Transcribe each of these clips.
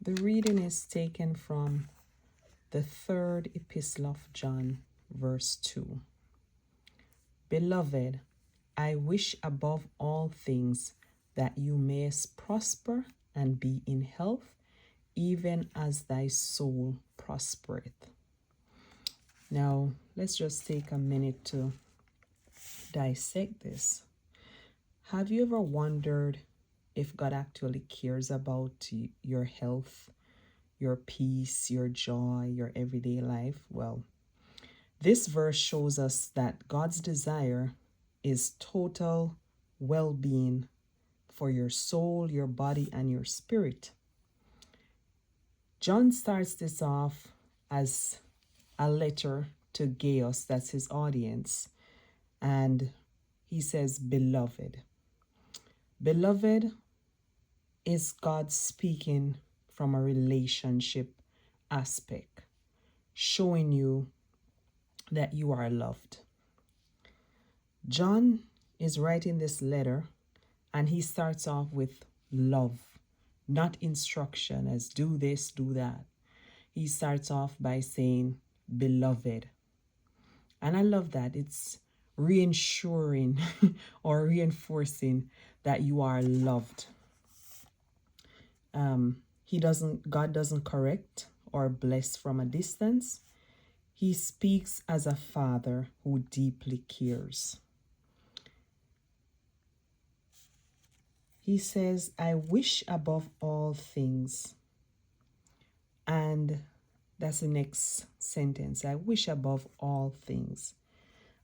The reading is taken from the third epistle of John, verse 2. Beloved, I wish above all things that you mayest prosper and be in health, even as thy soul prospereth. Now, let's just take a minute to dissect this. Have you ever wondered if God actually cares about your health, your peace, your joy, your everyday life? Well, this verse shows us that God's desire is total well-being for your soul, your body, and your spirit. John starts this off as a letter to Gaius, that's his audience, and he says, Beloved. Beloved is God speaking from a relationship aspect, showing you that you are loved. John is writing this letter and he starts off with love, not instruction as do this, do that. He starts off by saying, Beloved. And I love that. It's reassuring or reinforcing that you are loved. God doesn't correct or bless from a distance. He speaks as a father who deeply cares. He says, I wish above all things. And that's the next sentence. I wish above all things.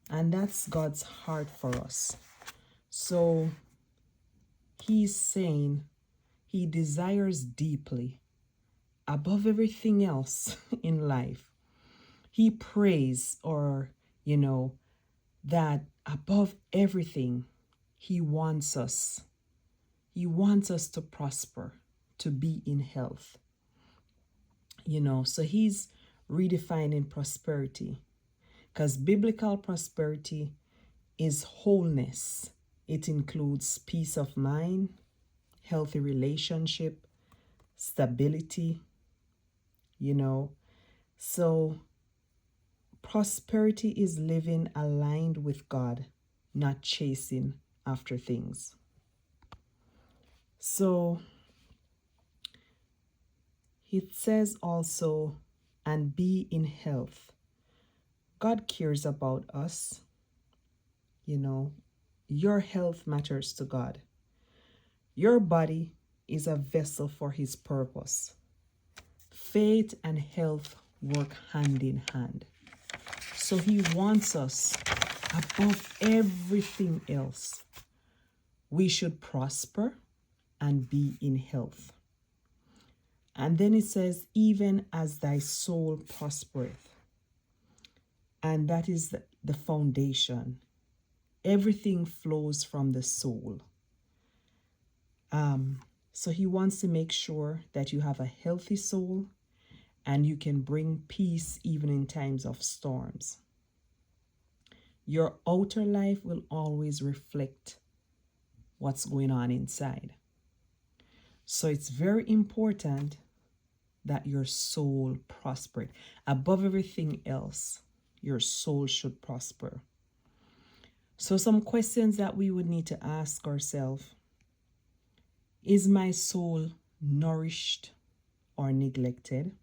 And that's God's heart for us. So he's saying he desires deeply above everything else in life. He prays that above everything, he wants us. He wants us to prosper, to be in health. So he's redefining prosperity, because biblical prosperity is wholeness. It includes peace of mind, healthy relationship, stability, So prosperity is living aligned with God, not chasing after things. So it says also, and be in health. God cares about us. Your health matters to God. Your body is a vessel for his purpose. Faith and health work hand in hand. So he wants us above everything else. We should prosper and be in health. And then it says, even as thy soul prospereth. And that is the foundation. Everything flows from the soul. So he wants to make sure that you have a healthy soul and you can bring peace even in times of storms. Your outer life will always reflect what's going on inside. So it's very important that your soul prosper. Above everything else, your soul should prosper. So some questions that we would need to ask ourselves. Is my soul nourished or neglected?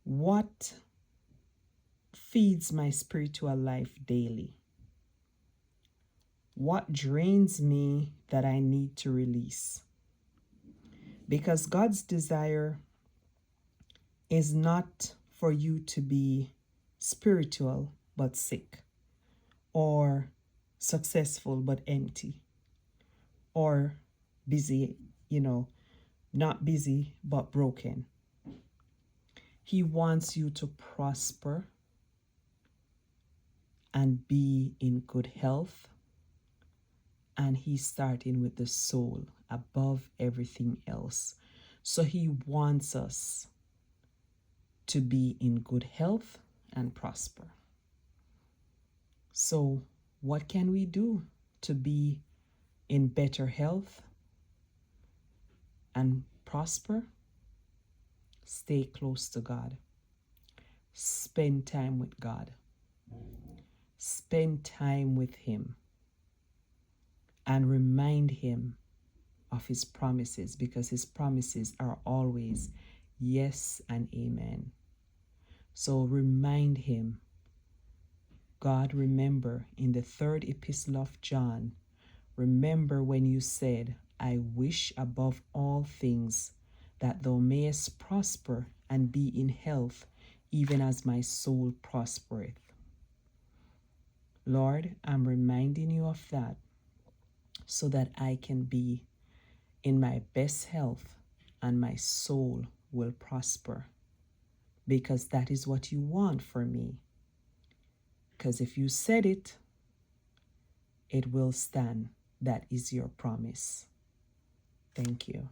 What feeds my spiritual life daily? What drains me that I need to release? Because God's desire is not for you to be spiritual but sick, or successful but empty, or busy, not busy but broken. He wants you to prosper and be in good health. And he's starting with the soul above everything else. So he wants us to be in good health and prosper. So what can we do to be in better health and prosper? Stay close to God. Spend time with God. Spend time with Him and remind Him of His promises, because His promises are always yes and amen. So remind Him. God, remember in the 3rd epistle of John, remember when you said, I wish above all things that thou mayest prosper and be in health, even as my soul prospereth. Lord, I'm reminding you of that so that I can be in my best health and my soul will prosper, because that is what you want for me. Because if you said it, it will stand. That is your promise. Thank you.